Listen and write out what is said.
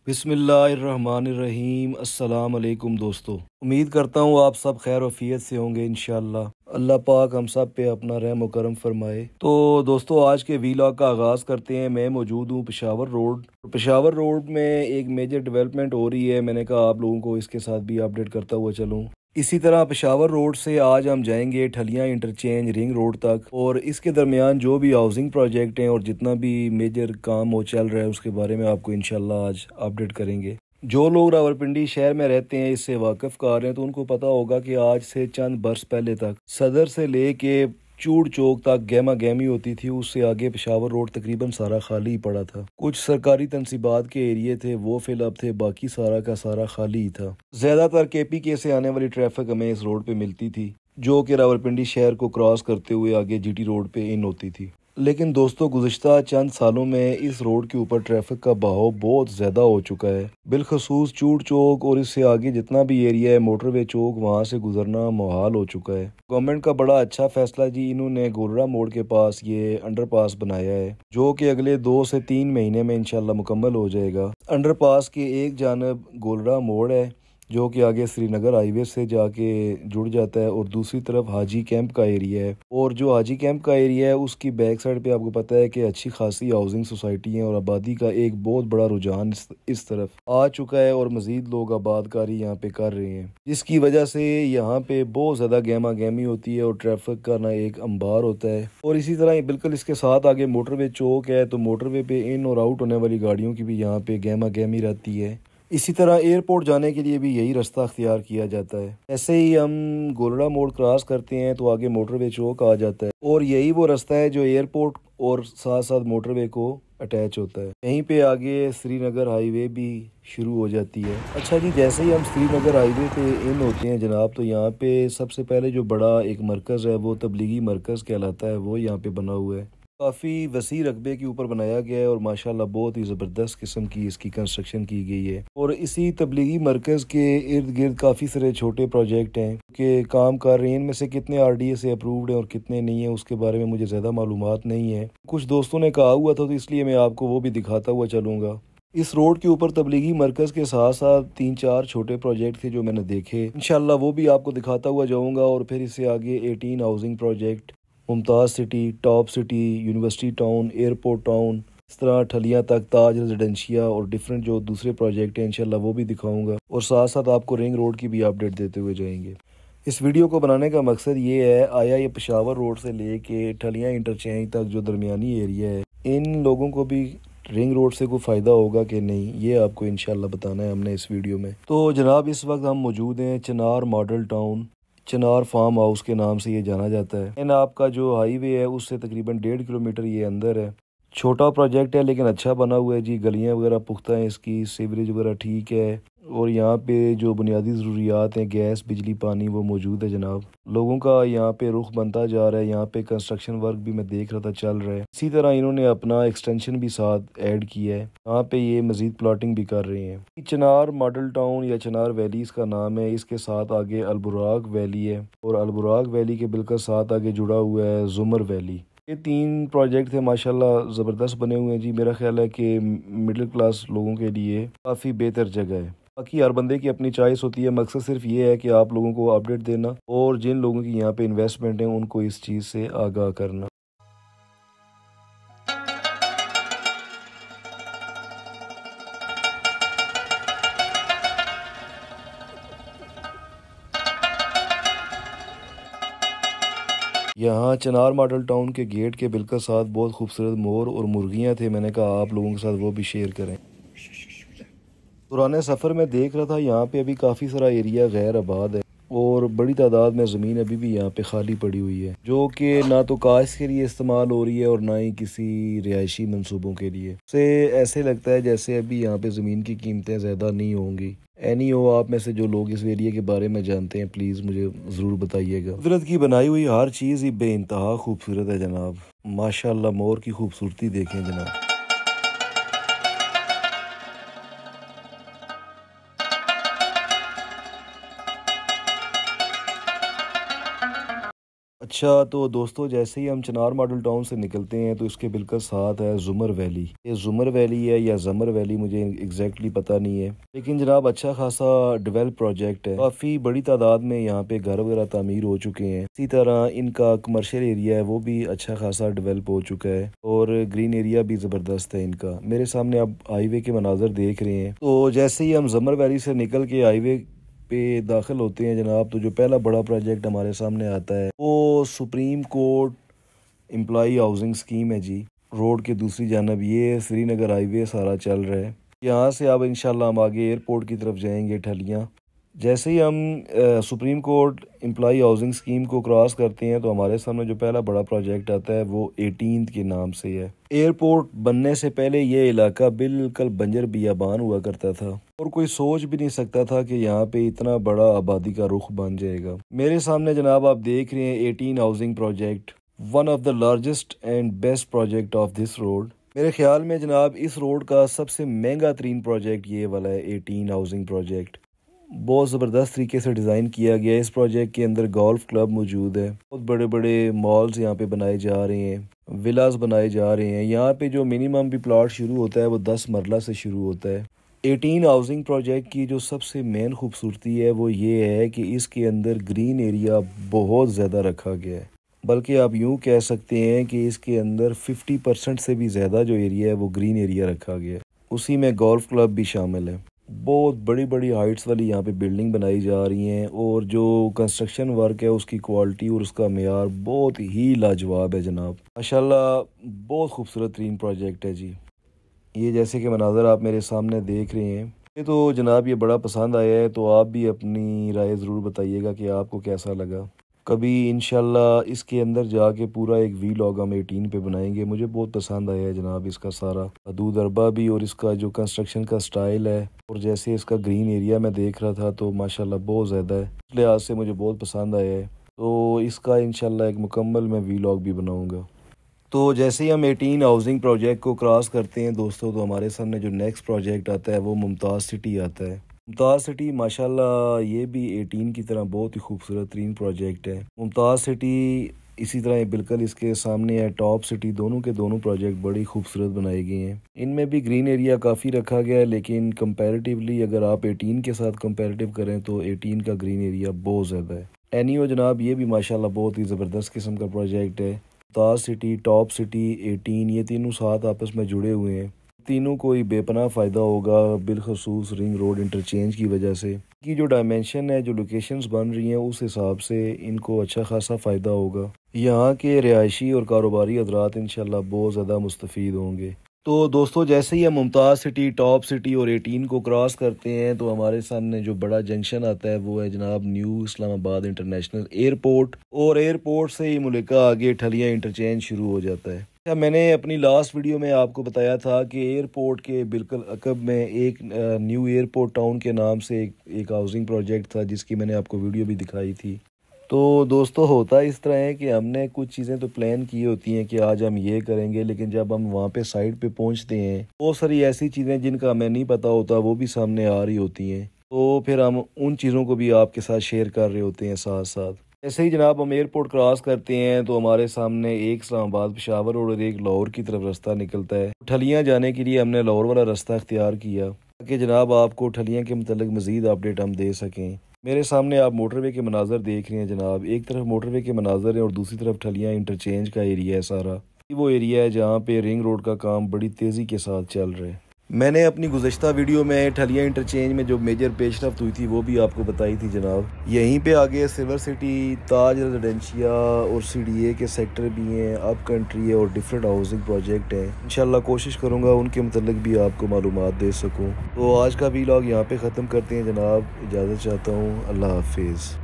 बिस्मिल्लाहिर्रहमानिर्रहीम। अस्सलाम वालेकुम दोस्तों, उम्मीद करता हूँ आप सब खैर वफ़ियत से होंगे इंशाअल्लाह। अल्लाह पाक हम सब पे अपना रहम व करम फरमाए। तो दोस्तों, आज के वीलॉग का आगाज़ करते हैं। मैं मौजूद हूँ पेशावर रोड। पेशावर रोड में एक मेजर डेवलपमेंट हो रही है। मैंने कहा आप लोगों को इसके साथ भी अपडेट करता हुआ चलूँ। इसी तरह पेशावर रोड से आज हम जाएंगे ठलियाँ इंटरचेंज रिंग रोड तक, और इसके दरमियान जो भी हाउसिंग प्रोजेक्ट हैं और जितना भी मेजर काम हो चल रहा है उसके बारे में आपको इंशाल्लाह आज अपडेट करेंगे। जो लोग रावलपिंडी शहर में रहते हैं, इससे वाकिफ कार हैं, तो उनको पता होगा कि आज से चंद बरस पहले तक सदर से लेके चूड़ चौक तक गहमा गहमी होती थी। उससे आगे पेशावर रोड तकरीबन सारा खाली ही पड़ा था। कुछ सरकारी तनसीबात के एरिए थे वो फिलअप थे, बाकी सारा का सारा खाली ही था। ज्यादातर केपीके से आने वाली ट्रैफिक हमें इस रोड पे मिलती थी, जो कि रावलपिंडी शहर को क्रॉस करते हुए आगे जीटी रोड पे इन होती थी। लेकिन दोस्तों, गुज़िश्ता चंद सालों में इस रोड के ऊपर ट्रैफिक का बहाव बहुत ज़्यादा हो चुका है। बिलखसूस चूड़ चौक और इससे आगे जितना भी एरिया है मोटरवे चौक, वहाँ से गुजरना मुहाल हो चुका है। गवर्नमेंट का बड़ा अच्छा फैसला जी, इन्होंने गोलरा मोड़ के पास ये अंडरपास बनाया है, जो कि अगले 2 से 3 महीने में इंशाल्लाह मुकम्मल हो जाएगा। अंडरपास के एक जानब गोलरा मोड़ है, जो कि आगे श्रीनगर हाईवे से जाके जुड़ जाता है, और दूसरी तरफ हाजी कैंप का एरिया है। और जो हाजी कैंप का एरिया है उसकी बैक साइड पे आपको पता है कि अच्छी खासी हाउसिंग सोसाइटी है, और आबादी का एक बहुत बड़ा रुझान इस तरफ आ चुका है, और मजीद लोग आबादकारी यहाँ पे कर रहे हैं, जिसकी वजह से यहाँ पे बहुत ज़्यादा गहमा गहमी होती है और ट्रैफिक का ना एक अंबार होता है। और इसी तरह बिल्कुल इसके साथ आगे मोटरवे चौक है, तो मोटरवे पे इन और आउट होने वाली गाड़ियों की भी यहाँ पे गहमा गहमी रहती है। इसी तरह एयरपोर्ट जाने के लिए भी यही रास्ता अख्तियार किया जाता है। ऐसे ही हम गोलड़ा मोड़ क्रॉस करते हैं तो आगे मोटरवे चौक आ जाता है, और यही वो रास्ता है जो एयरपोर्ट और साथ साथ मोटरवे को अटैच होता है। यहीं पे आगे श्रीनगर हाईवे भी शुरू हो जाती है। अच्छा जी, जैसे ही हम श्रीनगर हाईवे पे इन होते हैं जनाब, तो यहाँ पे सबसे पहले जो बड़ा एक मरकज़ है वो तबलीगी मरकज़ कहलाता है, वो यहाँ पे बना हुआ है। काफ़ी वसी रकबे के ऊपर बनाया गया है, और माशाल्लाह बहुत ही ज़बरदस्त किस्म की इसकी कंस्ट्रक्शन की गई है। और इसी तबलीगी मरकज़ के इर्द गिर्द काफ़ी सारे छोटे प्रोजेक्ट हैं कि काम कर रहे हैं। इनमें से कितने आरडीए से अप्रूव्ड हैं और कितने नहीं है, उसके बारे में मुझे ज़्यादा मालूमात नहीं है। कुछ दोस्तों ने कहा हुआ था, तो इसलिए मैं आपको वो भी दिखाता हुआ चलूँगा। इस रोड के ऊपर तबलीगी मरकज़ के साथ साथ 3-4 छोटे प्रोजेक्ट थे जो मैंने देखे, इंशाल्लाह वो भी आपको दिखाता हुआ जाऊँगा। और फिर इससे आगे 18 housing project, Mumtaz city, top city, university town, airport town, इस तरह ठलियाँ तक, ताज रेजिडेंशिया और डिफरेंट जो दूसरे प्रोजेक्ट हैं इंशाल्लाह वो भी दिखाऊंगा, और साथ साथ आपको रिंग रोड की भी अपडेट देते हुए जाएंगे। इस वीडियो को बनाने का मकसद ये है, आया ये पेशावर रोड से लेके ठलियाँ इंटरचेंज तक जो दरमियानी एरिया है, इन लोगों को भी रिंग रोड से कोई फ़ायदा होगा कि नहीं, ये आपको इंशाल्लाह बताना है हमने इस वीडियो में। तो जनाब, इस वक्त हम मौजूद हैं चिनार मॉडल टाउन। चिनार फार्म हाउस के नाम से ये जाना जाता है। इन आपका जो हाईवे है उससे तकरीबन 1.5 किलोमीटर ये अंदर है। छोटा प्रोजेक्ट है लेकिन अच्छा बना हुआ है जी। गलियां वगैरह पुख्ता हैं, इसकी सीवरेज वगैरह ठीक है, और यहाँ पे जो बुनियादी ज़रूरियात हैं, गैस, बिजली, पानी, वो मौजूद है जनाब। लोगों का यहाँ पे रुख बनता जा रहा है। यहाँ पे कंस्ट्रक्शन वर्क भी मैं देख रहा था चल रहा है। इसी तरह इन्होंने अपना एक्सटेंशन भी साथ ऐड किया है। यहाँ पे ये मजीद प्लॉटिंग भी कर रहे हैं। चिनार मॉडल टाउन या चिनार वैली इसका नाम है। इसके साथ आगे अलबुराग वैली है, और अलबुराग वैली के बिल्कुल साथ आगे जुड़ा हुआ है जुमर वैली। ये 3 प्रोजेक्ट थे, माशाल्लाह ज़बरदस्त बने हुए हैं जी। मेरा ख्याल है कि मिडिल क्लास लोगों के लिए काफ़ी बेहतर जगह है। बाकी हर बंदे की अपनी चॉइस होती है। मकसद सिर्फ ये है कि आप लोगों को अपडेट देना, और जिन लोगों की यहाँ पे इन्वेस्टमेंट है उनको इस चीज़ से आगाह करना। यहाँ चिनार मॉडल टाउन के गेट के बिल्कुल साथ बहुत खूबसूरत मोर और मुर्गियाँ थे। मैंने कहा आप लोगों के साथ वो भी शेयर करें। पुराने सफ़र में देख रहा था यहाँ पे अभी काफ़ी सारा एरिया गैर आबाद है, और बड़ी तादाद में ज़मीन अभी भी यहाँ पे खाली पड़ी हुई है, जो कि ना तो काश के लिए इस्तेमाल हो रही है और ना ही किसी रिहायशी मंसूबों के लिए। से ऐसे लगता है जैसे अभी यहाँ पे ज़मीन की कीमतें ज़्यादा नहीं होंगी। एनी हो, आप में से जो लोग इस एरिया के बारे में जानते हैं प्लीज़ मुझे ज़रूर बताइएगा। कुदरत की बनाई हुई हर चीज़ ही बेइंतहा खूबसूरत है जनाब। माशाल्लाह, मोर की खूबसूरती देखें जनाब। अच्छा तो दोस्तों, जैसे ही हम चिनार मॉडल टाउन से निकलते हैं तो इसके बिल्कुल साथ है जुमर वैली। ये जुमर वैली है या जमर वैली, मुझे एग्जैक्टली पता नहीं है, लेकिन जनाब अच्छा खासा डेवलप प्रोजेक्ट है। काफ़ी बड़ी तादाद में यहाँ पे घर वगैरह तामीर हो चुके हैं। इसी तरह इनका कमर्शियल एरिया है वो भी अच्छा खासा डेवलप हो चुका है और ग्रीन एरिया भी ज़बरदस्त है इनका। मेरे सामने आप हाईवे के मनाजर देख रहे हैं। तो जैसे ही हम जमर वैली से निकल के हाईवे पे दाखिल होते हैं जनाब, तो जो पहला बड़ा प्रोजेक्ट हमारे सामने आता है वो supreme court employee housing scheme है जी। रोड के दूसरी जानब ये श्रीनगर हाईवे सारा चल रहा है। यहाँ से अब इंशाल्लाह हम आगे एयरपोर्ट की तरफ जाएंगे ठलियाँ। जैसे ही हम supreme court employee housing scheme को क्रॉस करते हैं तो हमारे सामने जो पहला बड़ा प्रोजेक्ट आता है वो 18th के नाम से है। एयरपोर्ट बनने से पहले ये इलाका बिल्कुल बंजर बियाबान हुआ करता था और कोई सोच भी नहीं सकता था कि यहाँ पे इतना बड़ा आबादी का रुख बन जाएगा। मेरे सामने जनाब आप देख रहे हैं 18 housing project, one of the largest and best project of this road. मेरे ख्याल में जनाब इस रोड का सबसे महंगा तरीन प्रोजेक्ट ये वाला है 18 हाउसिंग प्रोजेक्ट। बहुत ज़बरदस्त तरीके से डिज़ाइन किया गया है। इस प्रोजेक्ट के अंदर गोल्फ क्लब मौजूद है, बहुत बड़े बड़े मॉल्स यहाँ पे बनाए जा रहे हैं, विलास बनाए जा रहे हैं। यहाँ पे जो मिनिमम भी प्लॉट शुरू होता है वो 10 मरला से शुरू होता है। 18 हाउसिंग प्रोजेक्ट की जो सबसे मेन खूबसूरती है वो ये है कि इसके अंदर ग्रीन एरिया बहुत ज़्यादा रखा गया है, बल्कि आप यूँ कह सकते हैं कि इसके अंदर 50% से भी ज़्यादा जो एरिया है वो ग्रीन एरिया रखा गया है। उसी में गोल्फ क्लब भी शामिल है। बहुत बड़ी बड़ी हाइट्स वाली यहाँ पे बिल्डिंग बनाई जा रही हैं और जो कंस्ट्रक्शन वर्क है उसकी क्वालिटी और उसका मेयार बहुत ही लाजवाब है जनाब। माशाल्लाह बहुत खूबसूरत तरीन प्रोजेक्ट है जी। ये जैसे कि मनाज़र आप मेरे सामने देख रहे हैं, ये तो जनाब ये बड़ा पसंद आया है। तो आप भी अपनी राय ज़रूर बताइएगा कि आपको कैसा लगा। कभी इंशाल्लाह इसके अंदर जाके पूरा एक वीलॉग हम 18 पे बनाएंगे। मुझे बहुत पसंद आया है जनाब इसका सारा हदूद अरबा भी और इसका जो कंस्ट्रक्शन का स्टाइल है और जैसे इसका ग्रीन एरिया मैं देख रहा था तो माशाल्लाह बहुत ज़्यादा है, इस लिहाज से मुझे बहुत पसंद आया है। तो इसका इंशाल्लाह एक मुकम्मल मैं वीलॉग भी बनाऊँगा। तो जैसे ही हम 18 हाउसिंग प्रोजेक्ट को क्रॉस करते हैं दोस्तों, तो हमारे सामने जो नेक्स्ट प्रोजेक्ट आता है वो मुमताज़ सिटी आता है। मुमताज़ सिटी माशाल्लाह ये भी 18 की तरह बहुत ही खूबसूरत तरीन प्रोजेक्ट है। मुमताज़ सिटी इसी तरह बिल्कुल इसके सामने है टॉप सिटी। दोनों के दोनों प्रोजेक्ट बड़ी खूबसूरत बनाए गए हैं। इनमें भी ग्रीन एरिया काफ़ी रखा गया है, लेकिन कंपैरेटिवली अगर आप 18 के साथ कंपैरेटिव करें तो 18 का ग्रीन एरिया बहुत ज़्यादा है। एनीओ जनाब ये भी माशाल्लाह बहुत ही ज़बरदस्त किस्म का प्रोजेक्ट है। मुमताज़ सिटी, टॉप सिटी, 18 ये तीनों साथ आपस में जुड़े हुए हैं। तीनों को ही बेपनाह फ़ायदा होगा, बिलखसूस रिंग रोड इंटरचेंज की वजह से। की जो डायमेंशन है, जो लोकेशंस बन रही हैं, उस हिसाब से इनको अच्छा खासा फ़ायदा होगा। यहाँ के रिहायशी और कारोबारी हजरात इंशाल्लाह बहुत ज़्यादा मुस्तफ़ीद होंगे। तो दोस्तों जैसे ही हम मुमताज़ सिटी, टॉप सिटी और 18 को क्रॉस करते हैं तो हमारे सामने जो बड़ा जंक्शन आता है वो है जनाब न्यू इस्लामाबाद इंटरनेशनल एयरपोर्ट। और एयरपोर्ट से ही मुल्का आगे ठलियाँ इंटरचेंज शुरू हो जाता है। अच्छा, मैंने अपनी लास्ट वीडियो में आपको बताया था कि एयरपोर्ट के बिल्कुल अकब में एक न्यू एयरपोर्ट टाउन के नाम से एक हाउसिंग प्रोजेक्ट था जिसकी मैंने आपको वीडियो भी दिखाई थी। तो दोस्तों होता इस तरह है कि हमने कुछ चीज़ें तो प्लान की होती हैं कि आज हम ये करेंगे, लेकिन जब हम वहाँ पे साइट पे पहुँचते हैं बहुत सारी ऐसी चीज़ें जिनका हमें नहीं पता होता वो भी सामने आ रही होती हैं। तो फिर हम उन चीज़ों को भी आपके साथ शेयर कर रहे होते हैं साथ साथ। ऐसे ही जनाब हम एयरपोर्ट क्रॉस करते हैं तो हमारे सामने एक इस्लामाबाद पेशावर और एक लाहौर की तरफ रास्ता निकलता है। ठलियाँ जाने के लिए हमने लाहौर वाला रास्ता अख्तियार किया ताकि जनाब आपको ठलियाँ के मतलब मज़ीद अपडेट हम दे सकें। मेरे सामने आप मोटरवे के मनाजर देख रहे हैं जनाब। एक तरफ मोटरवे के मनाजर है और दूसरी तरफ ठलियाँ इंटरचेंज का एरिया है सारा। वो एरिया है जहाँ पे रिंग रोड का काम बड़ी तेज़ी के साथ चल रहा है। मैंने अपनी गुज़श्ता वीडियो में ठलियाँ इंटरचेंज में जो मेजर पेशरफ्त हुई थी वो भी आपको बताई थी जनाब। यहीं पे आगे सिल्वर सिटी, ताज रेजिडेंशिया और CDA के सेक्टर भी हैं, अप कंट्री है और डिफरेंट हाउसिंग प्रोजेक्ट हैं। इंशाल्लाह कोशिश करूँगा उनके मतलब भी आपको मालूमात दे सकूँ। तो आज का वीलॉग यहाँ पे ख़त्म करते हैं जनाब। इजाज़त चाहता हूँ। अल्लाह हाफिज़।